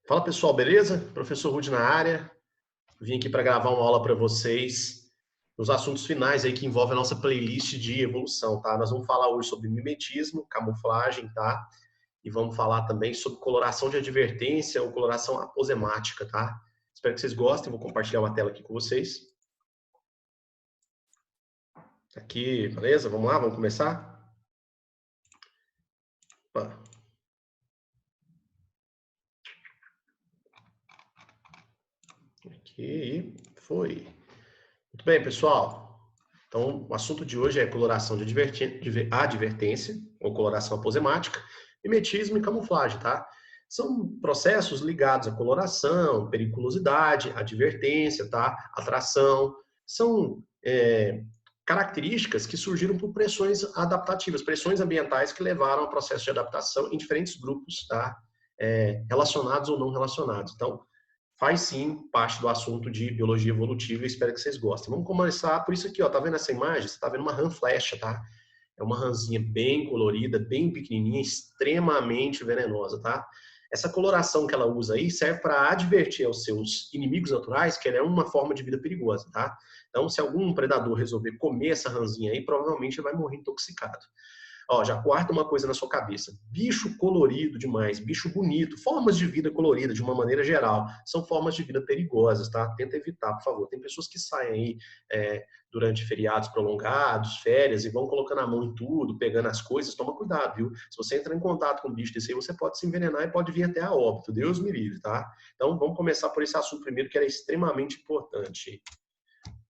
Fala pessoal, beleza? Professor Rude na área. Vim aqui para gravar uma aula para vocês nos assuntos finais aí que envolvem a nossa playlist de evolução, tá? Nós vamos falar hoje sobre mimetismo, camuflagem, tá? E vamos falar também sobre coloração de advertência ou coloração aposemática, tá? Espero que vocês gostem, vou compartilhar uma tela aqui com vocês. Aqui, beleza? Vamos lá, vamos começar? Opa. Aqui, foi. Muito bem, pessoal. Então, o assunto de hoje é coloração de advertência, ou coloração aposemática, mimetismo e camuflagem, tá? São processos ligados à coloração, periculosidade, advertência, tá? Atração. São características que surgiram por pressões adaptativas, pressões ambientais que levaram ao processo de adaptação em diferentes grupos, tá? Relacionados ou não relacionados. Então, faz sim parte do assunto de biologia evolutiva e espero que vocês gostem. Vamos começar por isso aqui, ó. Tá vendo essa imagem? Você tá vendo uma rã flecha, tá? É uma rãzinha bem colorida, bem pequenininha, extremamente venenosa, tá? Essa coloração que ela usa aí serve para advertir aos seus inimigos naturais que ela é uma forma de vida perigosa, tá? Então, se algum predador resolver comer essa rãzinha aí, provavelmente ele vai morrer intoxicado. Ó, já guarda uma coisa na sua cabeça. Bicho colorido demais, bicho bonito, formas de vida colorida de uma maneira geral, são formas de vida perigosas, tá? Tenta evitar, por favor. Tem pessoas que saem aí durante feriados prolongados, férias, e vão colocando a mão em tudo, pegando as coisas. Toma cuidado, viu? Se você entrar em contato com um bicho desse aí, você pode se envenenar e pode vir até a óbito. Deus me livre, tá? Então, vamos começar por esse assunto primeiro, que é extremamente importante.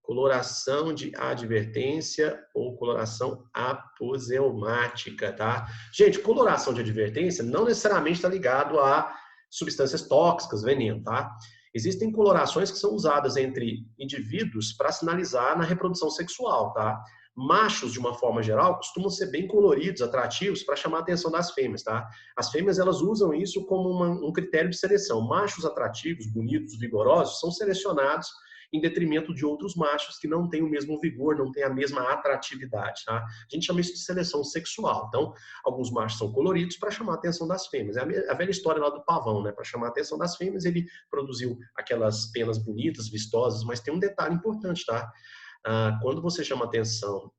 Coloração de advertência ou coloração aposemática, tá? Gente, coloração de advertência não necessariamente está ligado a substâncias tóxicas, veneno, tá? Existem colorações que são usadas entre indivíduos para sinalizar na reprodução sexual, tá? Machos, de uma forma geral, costumam ser bem coloridos, atrativos, para chamar a atenção das fêmeas, tá? As fêmeas, elas usam isso como um critério de seleção. Machos atrativos, bonitos, vigorosos, são selecionados em detrimento de outros machos que não têm o mesmo vigor, não têm a mesma atratividade, tá? A gente chama isso de seleção sexual. Então, alguns machos são coloridos para chamar a atenção das fêmeas. É a velha história lá do pavão, né? Para chamar a atenção das fêmeas, ele produziu aquelas penas bonitas, vistosas, mas tem um detalhe importante, tá? Quando você chama atenção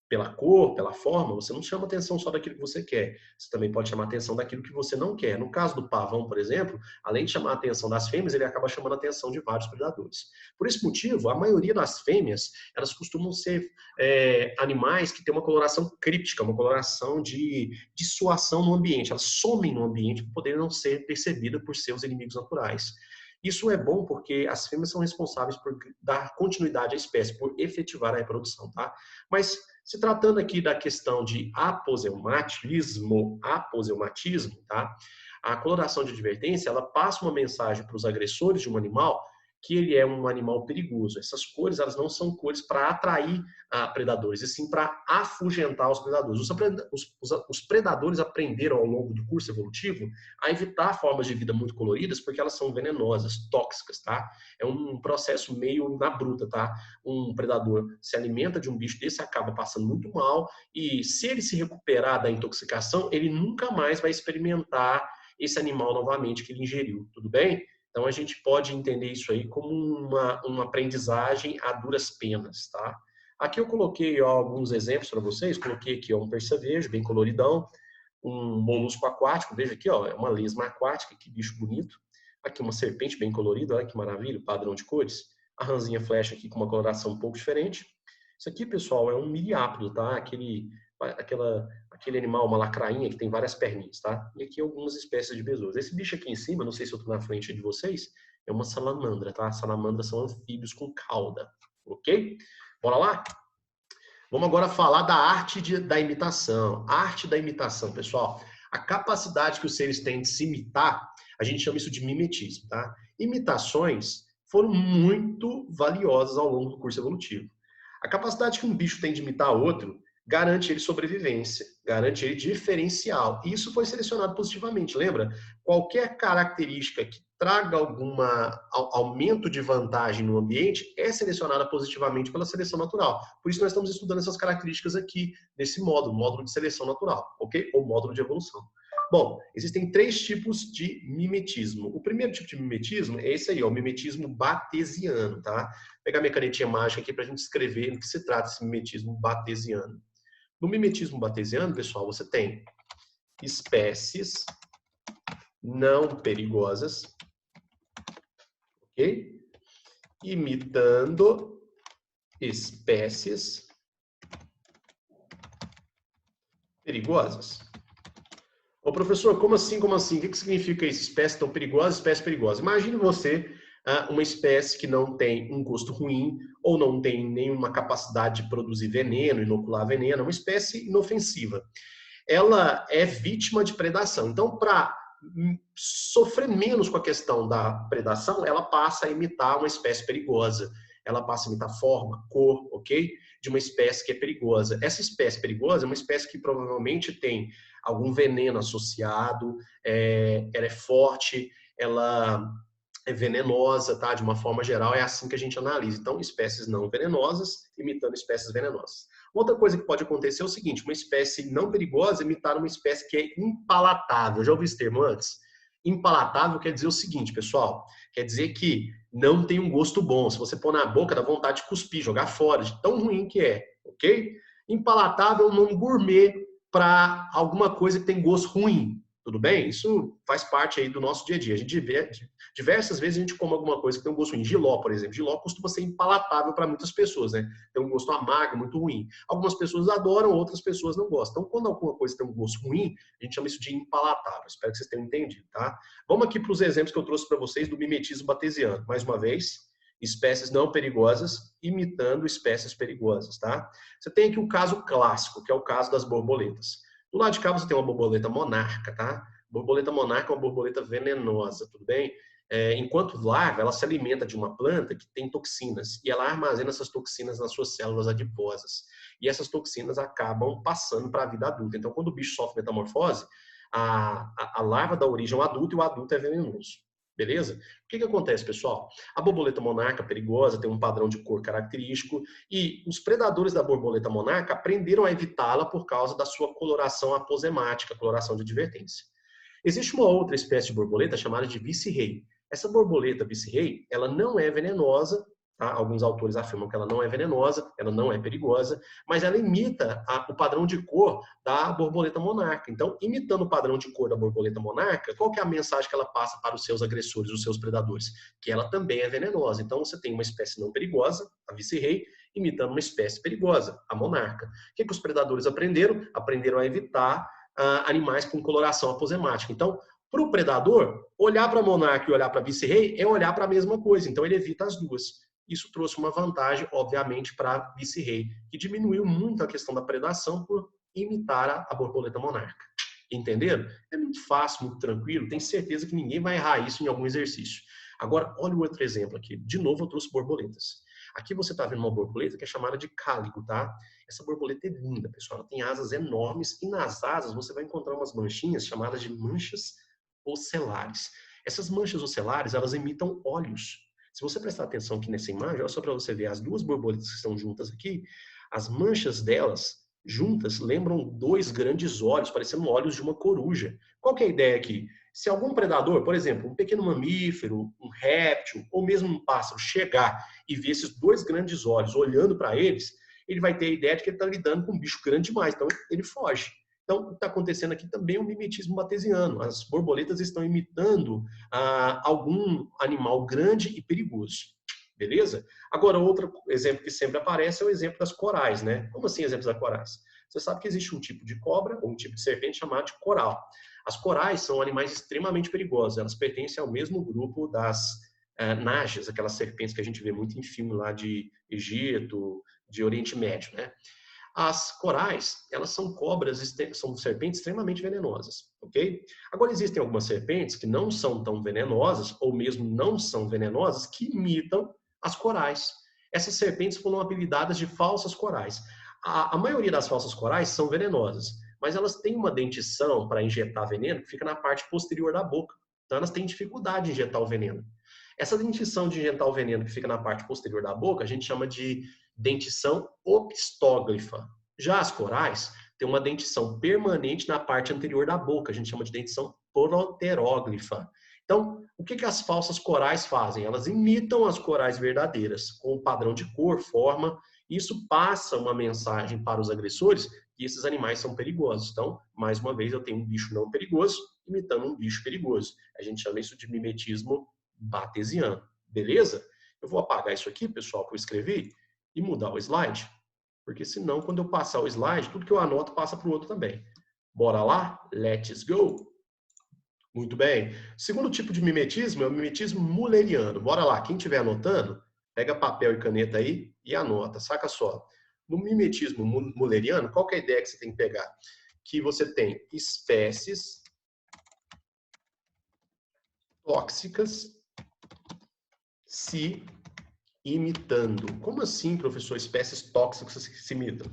pela cor, pela forma, você não chama atenção só daquilo que você quer. Você também pode chamar atenção daquilo que você não quer. No caso do pavão, por exemplo, além de chamar a atenção das fêmeas, ele acaba chamando a atenção de vários predadores. Por esse motivo, a maioria das fêmeas, elas costumam ser animais que têm uma coloração críptica, uma coloração de dissuasão no ambiente. Elas somem no ambiente para poder não ser percebida por seus inimigos naturais. Isso é bom porque as fêmeas são responsáveis por dar continuidade à espécie, por efetivar a reprodução, tá? Mas se tratando aqui da questão de aposeumatismo, tá? A coloração de advertência, ela passa uma mensagem para os agressores de um animal que ele é um animal perigoso. Essas cores, elas não são cores para atrair predadores, e sim para afugentar os predadores. Os predadores aprenderam ao longo do curso evolutivo a evitar formas de vida muito coloridas porque elas são venenosas, tóxicas, tá? É um processo meio na bruta, tá? Um predador se alimenta de um bicho desse, acaba passando muito mal, e se ele se recuperar da intoxicação, ele nunca mais vai experimentar esse animal novamente que ele ingeriu, tudo bem? Então, a gente pode entender isso aí como uma aprendizagem a duras penas, tá? Aqui eu coloquei alguns exemplos para vocês. Coloquei aqui um percevejo, bem coloridão, um molusco aquático, veja aqui, ó, é uma lesma aquática, que bicho bonito. Aqui uma serpente bem colorida, olha que maravilha, padrão de cores. A rãzinha flecha aqui com uma coloração um pouco diferente. Isso aqui, pessoal, é um miriápodo, tá? Aquele animal, uma lacrainha que tem várias perninhas, tá? E aqui algumas espécies de besouros. Esse bicho aqui em cima, não sei se eu tô na frente de vocês, é uma salamandra, tá? Salamandras são anfíbios com cauda, ok? Bora lá? Vamos agora falar da arte da imitação. A arte da imitação, pessoal. A capacidade que os seres têm de se imitar, a gente chama isso de mimetismo, tá? Imitações foram muito valiosas ao longo do curso evolutivo. A capacidade que um bicho tem de imitar outro garante ele sobrevivência, garante ele diferencial. E isso foi selecionado positivamente, lembra? Qualquer característica que traga algum aumento de vantagem no ambiente é selecionada positivamente pela seleção natural. Por isso nós estamos estudando essas características aqui, nesse módulo de seleção natural, ok? Ou módulo de evolução. Bom, existem 3 tipos de mimetismo. O primeiro tipo de mimetismo é esse aí, ó, o mimetismo batesiano, tá? Vou pegar minha canetinha mágica aqui para a gente escrever do que se trata esse mimetismo batesiano. No mimetismo batesiano, pessoal, você tem espécies não perigosas, ok? Imitando espécies perigosas. Ô, professor, como assim, como assim? O que significa isso? Espécie tão perigosa, espécie perigosa. Imagine você uma espécie que não tem um gosto ruim ou não tem nenhuma capacidade de produzir veneno, inocular veneno, é uma espécie inofensiva. Ela é vítima de predação. Então, para sofrer menos com a questão da predação, ela passa a imitar uma espécie perigosa. Ela passa a imitar forma, cor, ok? De uma espécie que é perigosa. Essa espécie perigosa é uma espécie que provavelmente tem algum veneno associado, ela é forte, ela é venenosa, tá? De uma forma geral, é assim que a gente analisa. Então, espécies não venenosas imitando espécies venenosas. Outra coisa que pode acontecer é o seguinte, uma espécie não perigosa imitar uma espécie que é impalatável. Já ouviu esse termo antes? Impalatável quer dizer o seguinte, pessoal, quer dizer que não tem um gosto bom. Se você pôr na boca, dá vontade de cuspir, jogar fora, de tão ruim que é, ok? Impalatável é um nome gourmet para alguma coisa que tem gosto ruim. Tudo bem? Isso faz parte aí do nosso dia a dia. A gente vê, diversas vezes a gente come alguma coisa que tem um gosto ruim. Jiló, por exemplo. Jiló costuma ser impalatável para muitas pessoas, né? Tem um gosto amargo, muito ruim. Algumas pessoas adoram, outras pessoas não gostam. Então, quando alguma coisa tem um gosto ruim, a gente chama isso de impalatável. Espero que vocês tenham entendido, tá? Vamos aqui para os exemplos que eu trouxe para vocês do mimetismo batesiano. Mais uma vez, espécies não perigosas imitando espécies perigosas, tá? Você tem aqui o caso clássico, que é o caso das borboletas. Do lado de cá você tem uma borboleta monarca, tá? Borboleta monarca é uma borboleta venenosa, tudo bem? Enquanto larva, ela se alimenta de uma planta que tem toxinas e ela armazena essas toxinas nas suas células adiposas. E essas toxinas acabam passando para a vida adulta. Então, quando o bicho sofre metamorfose, a larva dá origem ao adulto e o adulto é venenoso. Beleza? O que acontece, pessoal? A borboleta monarca perigosa tem um padrão de cor característico e os predadores da borboleta monarca aprenderam a evitá-la por causa da sua coloração aposemática, coloração de advertência. Existe uma outra espécie de borboleta chamada de vice-rei. Essa borboleta vice-rei, ela não é venenosa, tá? Alguns autores afirmam que ela não é venenosa, ela não é perigosa, mas ela imita o padrão de cor da borboleta monarca. Então, imitando o padrão de cor da borboleta monarca, qual que é a mensagem que ela passa para os seus agressores, os seus predadores? Que ela também é venenosa. Então, você tem uma espécie não perigosa, a vice-rei, imitando uma espécie perigosa, a monarca. O que os predadores aprenderam? Aprenderam a evitar animais com coloração aposemática. Então, para o predador, olhar para a monarca e olhar para a vice-rei é olhar para a mesma coisa. Então, ele evita as duas. Isso trouxe uma vantagem, obviamente, para a vice-rei, que diminuiu muito a questão da predação por imitar a borboleta monarca. Entenderam? É muito fácil, muito tranquilo. Tenho certeza que ninguém vai errar isso em algum exercício. Agora, olha o outro exemplo aqui. De novo, eu trouxe borboletas. Aqui você está vendo uma borboleta que é chamada de cáligo, tá? Essa borboleta é linda, pessoal. Ela tem asas enormes e nas asas você vai encontrar umas manchinhas chamadas de manchas ocelares. Essas manchas ocelares, elas imitam olhos. Se você prestar atenção aqui nessa imagem, olha só para você ver as duas borboletas que estão juntas aqui, as manchas delas juntas lembram 2 grandes olhos, parecendo olhos de uma coruja. Qual que é a ideia aqui? Se algum predador, por exemplo, um pequeno mamífero, um réptil ou mesmo um pássaro chegar e ver esses 2 grandes olhos olhando para eles, ele vai ter a ideia de que ele está lidando com um bicho grande demais, então ele foge. Então, o que está acontecendo aqui também é um mimetismo batesiano. As borboletas estão imitando algum animal grande e perigoso. Beleza? Agora, outro exemplo que sempre aparece é o exemplo das corais, né? Como assim exemplos das corais? Você sabe que existe um tipo de cobra ou um tipo de serpente chamado de coral. As corais são animais extremamente perigosos. Elas pertencem ao mesmo grupo das najas, aquelas serpentes que a gente vê muito em filme lá de Egito, de Oriente Médio, né? As corais, elas são cobras, são serpentes extremamente venenosas, ok? Agora, existem algumas serpentes que não são tão venenosas, ou mesmo não são venenosas, que imitam as corais. Essas serpentes foram habilitadas de falsas corais. A maioria das falsas corais são venenosas, mas elas têm uma dentição para injetar veneno que fica na parte posterior da boca. Então, elas têm dificuldade de injetar o veneno. Essa dentição de injetar o veneno que fica na parte posterior da boca, a gente chama de dentição opistóglifa. Já as corais tem uma dentição permanente na parte anterior da boca. A gente chama de dentição proteróglifa. Então, o que as falsas corais fazem? Elas imitam as corais verdadeiras, com o padrão de cor, forma, e isso passa uma mensagem para os agressores que esses animais são perigosos. Então, mais uma vez, eu tenho um bicho não perigoso imitando um bicho perigoso. A gente chama isso de mimetismo batesiano. Beleza? Eu vou apagar isso aqui, pessoal, que eu escrevi, e mudar o slide, porque senão, quando eu passar o slide, tudo que eu anoto passa para o outro também. Bora lá? Let's go! Muito bem. Segundo tipo de mimetismo é o mimetismo mulleriano. Bora lá, quem estiver anotando, pega papel e caneta aí e anota. Saca só. No mimetismo mulleriano, qual que é a ideia que você tem que pegar? Que você tem espécies tóxicas se imitando. Como assim, professor, espécies tóxicas se imitam?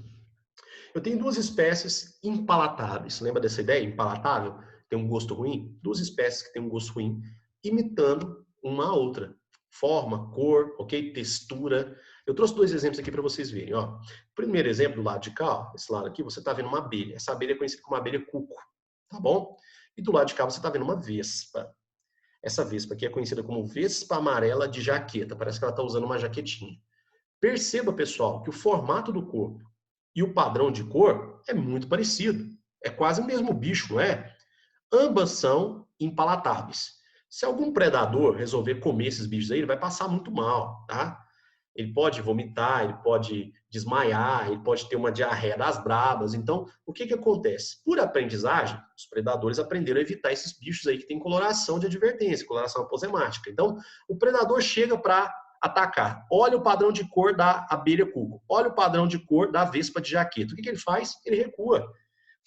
Eu tenho duas espécies impalatáveis. Lembra dessa ideia? Impalatável? Tem um gosto ruim? Duas espécies que têm um gosto ruim, imitando uma a outra. Forma, cor, ok? Textura. Eu trouxe dois exemplos aqui para vocês verem. Ó. Primeiro exemplo, do lado de cá, ó, esse lado aqui, você está vendo uma abelha. Essa abelha é conhecida como abelha cuco, tá bom? E do lado de cá você está vendo uma vespa. Essa vespa aqui é conhecida como vespa amarela de jaqueta. Parece que ela está usando uma jaquetinha. Perceba, pessoal, que o formato do corpo e o padrão de cor é muito parecido. É quase o mesmo bicho, não é? Ambas são impalatáveis. Se algum predador resolver comer esses bichos aí, ele vai passar muito mal, tá? Ele pode vomitar, ele pode desmaiar, ele pode ter uma diarreia das brabas. Então, o que acontece? Por aprendizagem, os predadores aprenderam a evitar esses bichos aí que têm coloração de advertência, coloração aposemática. Então, o predador chega para atacar. Olha o padrão de cor da abelha cuco. Olha o padrão de cor da vespa de jaqueta. O que ele faz? Ele recua.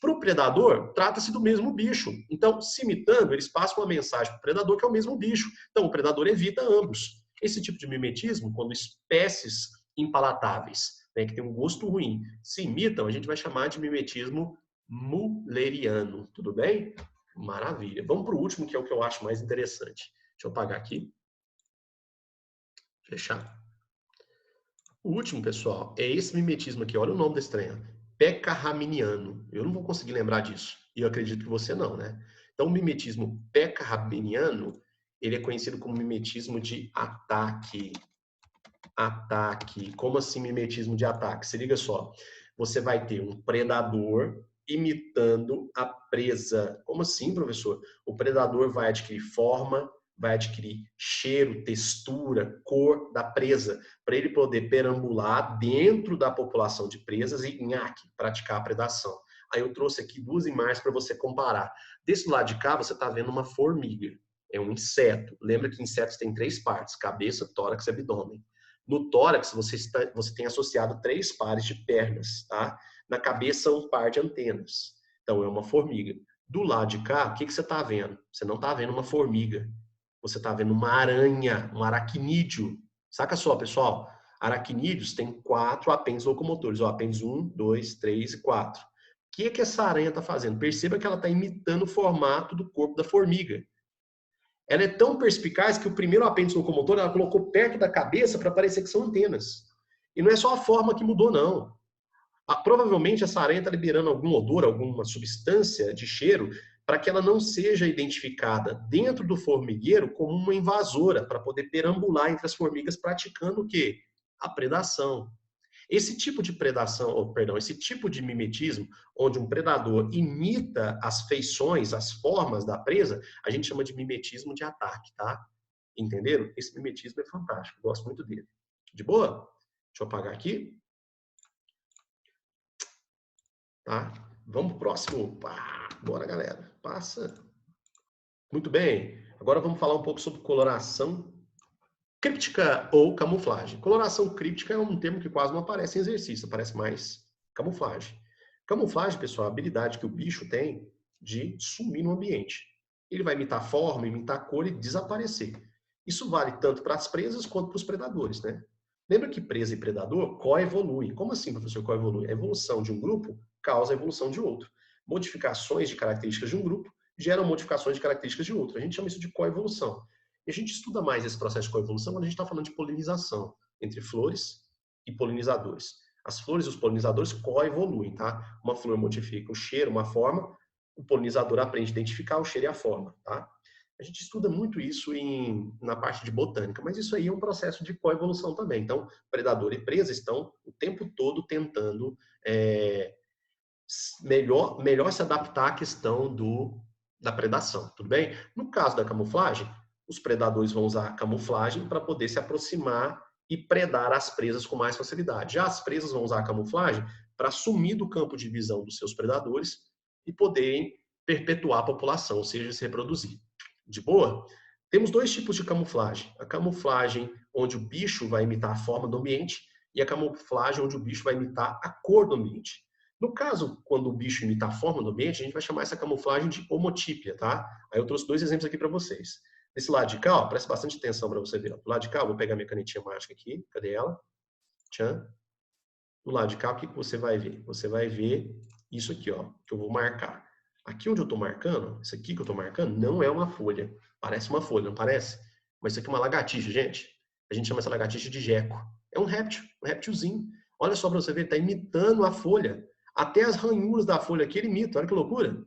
Para o predador, trata-se do mesmo bicho. Então, se imitando, eles passam uma mensagem para o predador que é o mesmo bicho. Então, o predador evita ambos. Esse tipo de mimetismo, quando espécies impalatáveis, né, que tem um gosto ruim, se imitam, a gente vai chamar de mimetismo mulleriano. Tudo bem? Maravilha. Vamos para o último, que é o que eu acho mais interessante. Deixa eu apagar aqui. Fechar. O último, pessoal, é esse mimetismo aqui. Olha o nome desse trem. Pecca-Haminiano. Eu não vou conseguir lembrar disso. E eu acredito que você não, né? Então, o mimetismo Pecca-Haminiano, ele é conhecido como mimetismo de ataque. Ataque. Como assim mimetismo de ataque? Se liga só. Você vai ter um predador imitando a presa. Como assim, professor? O predador vai adquirir forma, vai adquirir cheiro, textura, cor da presa, para ele poder perambular dentro da população de presas e, praticar a predação. Aí eu trouxe aqui duas imagens para você comparar. Desse lado de cá, você está vendo uma formiga. É um inseto. Lembra que insetos têm três partes: cabeça, tórax e abdômen. No tórax, você tem associado 3 pares de pernas, tá? Na cabeça, um par de antenas. Então, é uma formiga. Do lado de cá, o que você está vendo? Você não está vendo uma formiga. Você está vendo uma aranha, um aracnídeo. Saca só, pessoal. Aracnídeos têm 4 apêndices locomotores. Ó, apêndice 1, 2, 3 e 4. O que essa aranha está fazendo? Perceba que ela está imitando o formato do corpo da formiga. Ela é tão perspicaz que o primeiro apêndice locomotor ela colocou perto da cabeça para parecer que são antenas. E não é só a forma que mudou, não. Provavelmente essa aranha está liberando algum odor, alguma substância de cheiro, para que ela não seja identificada dentro do formigueiro como uma invasora, para poder perambular entre as formigas praticando o quê? A predação. Esse tipo de predação, esse tipo de mimetismo, onde um predador imita as feições, as formas da presa, a gente chama de mimetismo de ataque, tá? Entenderam? Esse mimetismo é fantástico, gosto muito dele. De boa? Deixa eu apagar aqui. Tá? Vamos pro próximo. Bora, galera. Passa. Muito bem. Agora vamos falar um pouco sobre coloração críptica ou camuflagem. Coloração críptica é um termo que quase não aparece em exercício, aparece mais camuflagem. Camuflagem, pessoal, é a habilidade que o bicho tem de sumir no ambiente. Ele vai imitar forma, imitar cor e desaparecer. Isso vale tanto para as presas quanto para os predadores, né? Lembra que presa e predador coevoluem. Como assim, professor, coevolui? A evolução de um grupo causa a evolução de outro. Modificações de características de um grupo geram modificações de características de outro. A gente chama isso de coevolução. E a gente estuda mais esse processo de coevolução quando a gente está falando de polinização entre flores e polinizadores. As flores e os polinizadores coevoluem, tá? Uma flor modifica o cheiro, uma forma, o polinizador aprende a identificar o cheiro e a forma, tá? A gente estuda muito isso na parte de botânica, mas isso aí é um processo de coevolução também. Então, predador e presa estão o tempo todo tentando melhor se adaptar à questão da predação, tudo bem? No caso da camuflagem, os predadores vão usar a camuflagem para poder se aproximar e predar as presas com mais facilidade. Já as presas vão usar a camuflagem para sumir do campo de visão dos seus predadores e poderem perpetuar a população, ou seja, se reproduzir. De boa? Temos dois tipos de camuflagem. A camuflagem onde o bicho vai imitar a forma do ambiente e a camuflagem onde o bicho vai imitar a cor do ambiente. No caso, quando o bicho imita a forma do ambiente, a gente vai chamar essa camuflagem de homotípia, tá? Aí eu trouxe dois exemplos aqui para vocês. Desse lado de cá, ó, presta bastante atenção para você ver. Do lado de cá, eu vou pegar minha canetinha mágica aqui. Cadê ela? Tchan. Do lado de cá, o que você vai ver? Você vai ver isso aqui, ó, que eu vou marcar. Aqui onde eu estou marcando, isso aqui que eu estou marcando, não é uma folha. Parece uma folha, não parece? Mas isso aqui é uma lagartixa, gente. A gente chama essa lagartixa de geco. É um réptil, um réptilzinho. Olha só para você ver, está imitando a folha. Até as ranhuras da folha aqui ele imita. Olha que loucura.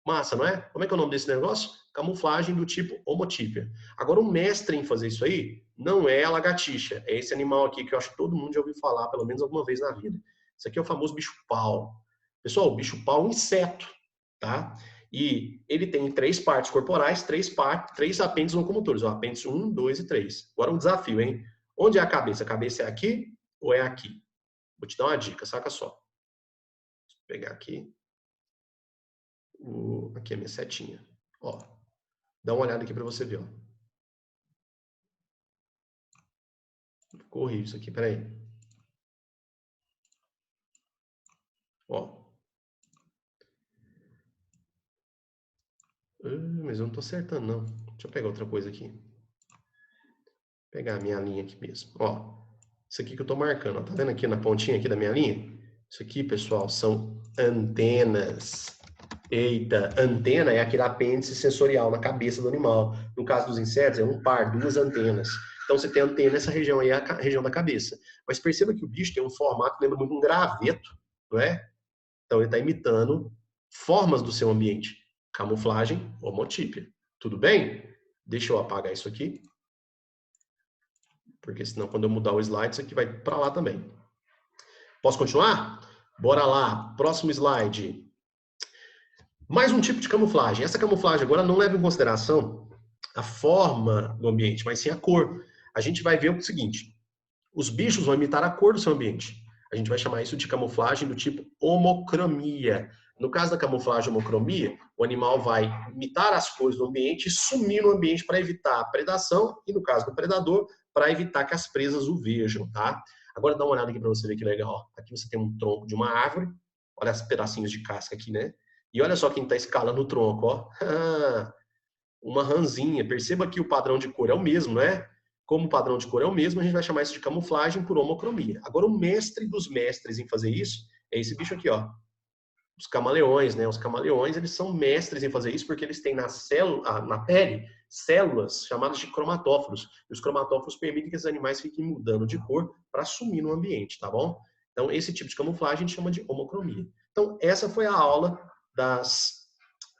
Massa, não é? Como é que é o nome desse negócio? Camuflagem do tipo homotípia. Agora, o mestre em fazer isso aí não é a lagartixa. É esse animal aqui que eu acho que todo mundo já ouviu falar, pelo menos alguma vez na vida. Isso aqui é o famoso bicho-pau. Pessoal, o bicho-pau é um inseto, tá? E ele tem 3 partes corporais, 3 apêndices locomotores. Ó, apêndice 1, 2 e 3. Agora um desafio, hein? Onde é a cabeça? A cabeça é aqui ou é aqui? Vou te dar uma dica, saca só. Vou pegar aqui. Aqui é a minha setinha. Ó, dá uma olhada aqui para você ver. Ó. Ficou horrível isso aqui, peraí. Ó. Mas eu não tô acertando, não. Deixa eu pegar outra coisa aqui. Vou pegar a minha linha aqui mesmo. Ó, isso aqui que eu tô marcando. Ó. Tá vendo aqui na pontinha aqui da minha linha? Isso aqui, pessoal, são antenas. Eita, antena é aquele apêndice sensorial na cabeça do animal. No caso dos insetos, é um par, 2 antenas. Então, você tem antena nessa região aí, é a região da cabeça. Mas perceba que o bicho tem um formato que lembra muito um graveto, não é? Então, ele está imitando formas do seu ambiente. Camuflagem, homotípia. Tudo bem? Deixa eu apagar isso aqui. Porque senão, quando eu mudar o slide, isso aqui vai para lá também. Posso continuar? Bora lá. Próximo slide. Mais um tipo de camuflagem. Essa camuflagem agora não leva em consideração a forma do ambiente, mas sim a cor. A gente vai ver o seguinte: os bichos vão imitar a cor do seu ambiente. A gente vai chamar isso de camuflagem do tipo homocromia. No caso da camuflagem homocromia, o animal vai imitar as cores do ambiente e sumir no ambiente para evitar a predação e, no caso do predador, para evitar que as presas o vejam, tá? Agora dá uma olhada aqui para você ver que legal. Aqui você tem um tronco de uma árvore. Olha os pedacinhos de casca aqui, né? E olha só quem está escalando o tronco, ó. Uma ranzinha. Perceba que o padrão de cor é o mesmo, né? Como o padrão de cor é o mesmo, a gente vai chamar isso de camuflagem por homocromia. Agora, o mestre dos mestres em fazer isso é esse bicho aqui, ó. Os camaleões, né? Os camaleões, eles são mestres em fazer isso porque eles têm na pele células chamadas de cromatóforos. E os cromatóforos permitem que esses animais fiquem mudando de cor para sumir no ambiente, tá bom? Então, esse tipo de camuflagem a gente chama de homocromia. Então, essa foi a aula das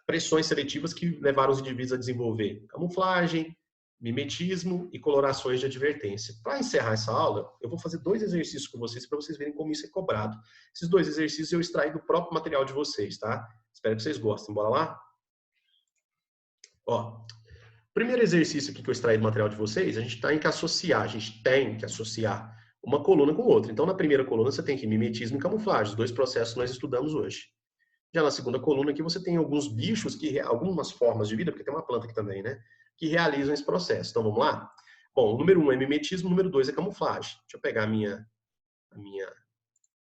pressões seletivas que levaram os indivíduos a desenvolver camuflagem, mimetismo e colorações de advertência. Para encerrar essa aula, eu vou fazer 2 exercícios com vocês para vocês verem como isso é cobrado. Esses 2 exercícios eu extraí do próprio material de vocês, tá? Espero que vocês gostem. Bora lá? Ó, primeiro exercício aqui que eu extraí do material de vocês, a gente tem que associar uma coluna com outra. Então, na primeira coluna, você tem que mimetismo e camuflagem, os 2 processos que nós estudamos hoje. Já na segunda coluna aqui você tem alguns bichos, algumas formas de vida, porque tem uma planta aqui também, né? Que realizam esse processo. Então vamos lá? Bom, o número 1 é mimetismo, o número 2 é camuflagem. Deixa eu pegar a minha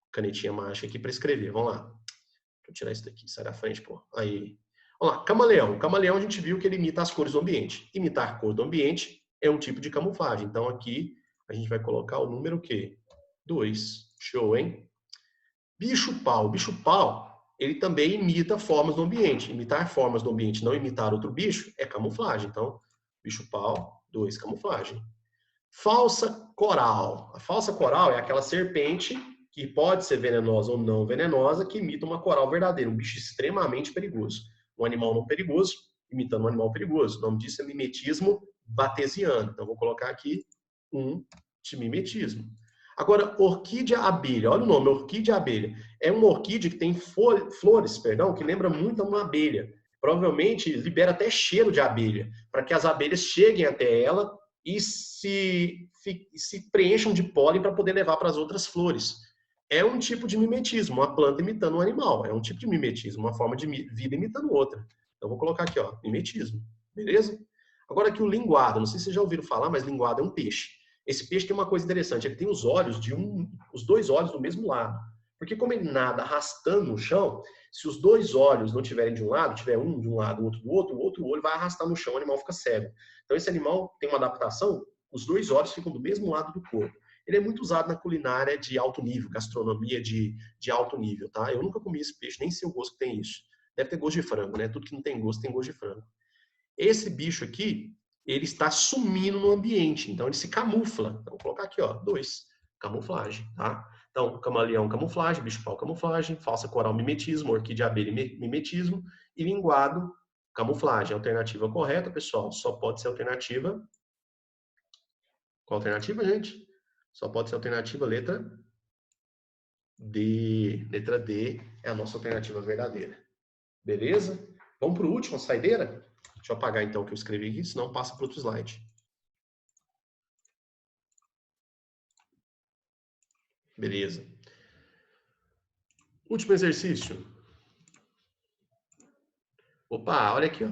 canetinha mágica aqui para escrever. Vamos lá. Deixa eu tirar isso daqui, sai da frente, pô. Aí. Vamos lá, camaleão. O camaleão a gente viu que ele imita as cores do ambiente. Imitar a cor do ambiente é um tipo de camuflagem. Então aqui a gente vai colocar o número o quê? 2. Show, hein? Bicho-pau. Bicho-pau, ele também imita formas do ambiente. Imitar formas do ambiente, não imitar outro bicho, é camuflagem. Então, bicho-pau, 2, camuflagem. Falsa coral. A falsa coral é aquela serpente que pode ser venenosa ou não venenosa, que imita uma coral verdadeira, um bicho extremamente perigoso. Um animal não perigoso, imitando um animal perigoso. O nome disso é mimetismo batesiano. Então, vou colocar aqui um de mimetismo. Agora, orquídea abelha. Olha o nome, orquídea abelha. É uma orquídea que tem flores, que lembra muito uma abelha. Provavelmente libera até cheiro de abelha, para que as abelhas cheguem até ela e se preencham de pólen para poder levar para as outras flores. É um tipo de mimetismo, uma planta imitando um animal. É um tipo de mimetismo, uma forma de vida imitando outra. Então, vou colocar aqui, ó, mimetismo. Beleza? Agora aqui o linguado. Não sei se vocês já ouviram falar, mas linguado é um peixe. Esse peixe tem uma coisa interessante, ele tem os olhos os dois olhos do mesmo lado. Porque como ele nada arrastando no chão, se os dois olhos não tiverem de um lado, tiver um de um lado, o outro do outro, o outro olho vai arrastar no chão, o animal fica cego. Então esse animal tem uma adaptação, os dois olhos ficam do mesmo lado do corpo. Ele é muito usado na culinária de alto nível, gastronomia de alto nível, tá? Eu nunca comi esse peixe, nem sei o gosto que tem isso. Deve ter gosto de frango, né? Tudo que não tem gosto de frango. Esse bicho aqui, ele está sumindo no ambiente, então ele se camufla. Então, vou colocar aqui, ó, 2, camuflagem, tá? Então, camaleão, camuflagem, bicho-pau, camuflagem, falsa coral, mimetismo, orquídea abelha, mimetismo, e linguado, camuflagem. Alternativa correta, pessoal, só pode ser alternativa. Qual alternativa, gente? Só pode ser alternativa letra D. Letra D é a nossa alternativa verdadeira. Beleza? Vamos para o último, a saideira? Deixa eu apagar então o que eu escrevi aqui, senão passa para outro slide. Beleza. Último exercício. Opa, olha aqui, ó.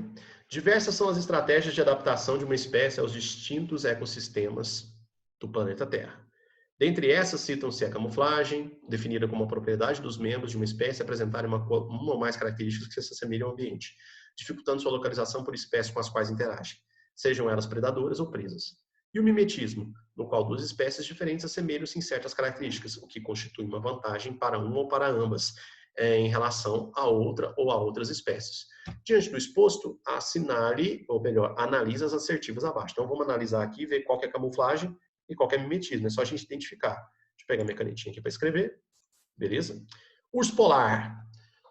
Diversas são as estratégias de adaptação de uma espécie aos distintos ecossistemas do planeta Terra. Dentre essas, citam-se a camuflagem, definida como a propriedade dos membros de uma espécie apresentarem uma ou mais características que se assemelham ao ambiente, dificultando sua localização por espécies com as quais interagem, sejam elas predadoras ou presas. E o mimetismo, no qual duas espécies diferentes assemelham-se em certas características, o que constitui uma vantagem para uma ou para ambas, em relação a outra ou a outras espécies. Diante do exposto, assinale, ou melhor, analise as assertivas abaixo. Então, vamos analisar aqui e ver qual que é a camuflagem e qual que é mimetismo. É só a gente identificar. Deixa eu pegar minha canetinha aqui para escrever. Beleza? Urso polar.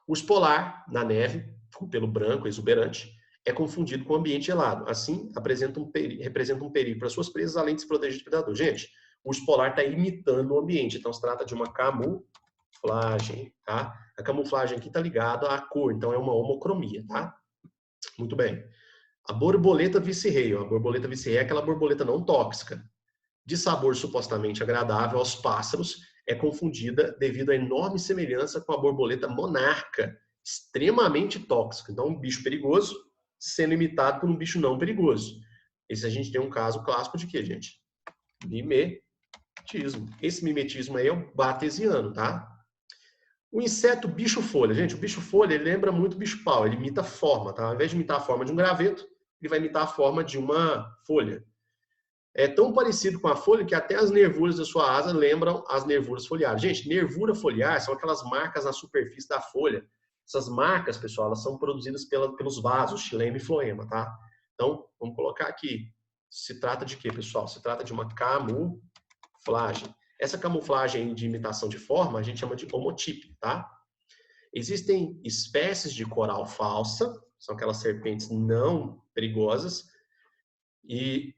Urso polar, na neve, pelo branco, exuberante, é confundido com o ambiente gelado. Assim, representa um perigo para suas presas, além de se proteger de predador. Gente, o urso polar está imitando o ambiente. Então, se trata de uma camuflagem, tá? A camuflagem aqui está ligada à cor, então é uma homocromia, tá? Muito bem. A borboleta vice-rei. A borboleta vice-rei é aquela borboleta não tóxica, de sabor supostamente agradável aos pássaros, é confundida devido à enorme semelhança com a borboleta monarca, extremamente tóxica. Então, um bicho perigoso sendo imitado por um bicho não perigoso. Esse a gente tem um caso clássico de quê, gente? Mimetismo. Esse mimetismo aí é o batesiano, tá? O inseto bicho-folha. Gente, o bicho-folha ele lembra muito o bicho-pau, ele imita a forma, tá? Ao invés de imitar a forma de um graveto, ele vai imitar a forma de uma folha. É tão parecido com a folha que até as nervuras da sua asa lembram as nervuras foliares. Gente, nervura foliar são aquelas marcas na superfície da folha. Essas marcas, pessoal, elas são produzidas pelos vasos, xilema e floema, tá? Então, vamos colocar aqui. Se trata de quê, pessoal? Se trata de uma camuflagem. Essa camuflagem de imitação de forma a gente chama de homotipe, tá? Existem espécies de coral falsa, são aquelas serpentes não perigosas e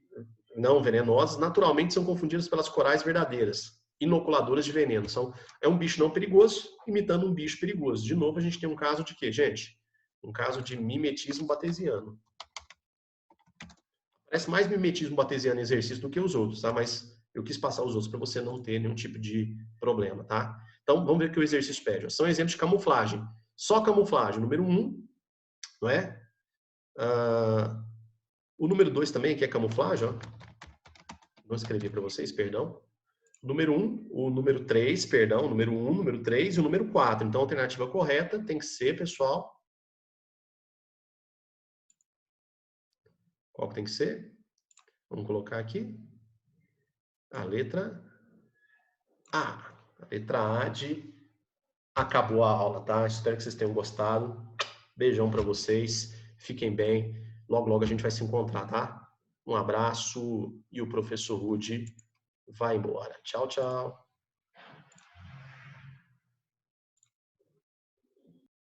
não venenosas, naturalmente são confundidas pelas corais verdadeiras, inoculadoras de veneno. É um bicho não perigoso imitando um bicho perigoso. De novo, a gente tem um caso de quê, gente? Um caso de mimetismo batesiano. Parece mais mimetismo batesiano em exercício do que os outros, tá? Mas eu quis passar os outros para você não ter nenhum tipo de problema, tá? Então, vamos ver o que o exercício pede. São exemplos de camuflagem. Só camuflagem. Número 1, não é? O número 2 também, que é camuflagem, ó. Vou escrever para vocês, perdão. Número 1, o número 3, perdão, o número 1, o número 3 e o número 4. Então, a alternativa correta tem que ser, pessoal... Qual que tem que ser? Vamos colocar aqui. A letra A. A letra A de acabou a aula, tá? Espero que vocês tenham gostado. Beijão para vocês. Fiquem bem. Logo, logo a gente vai se encontrar, tá? Um abraço e o professor Rudy vai embora. Tchau, tchau.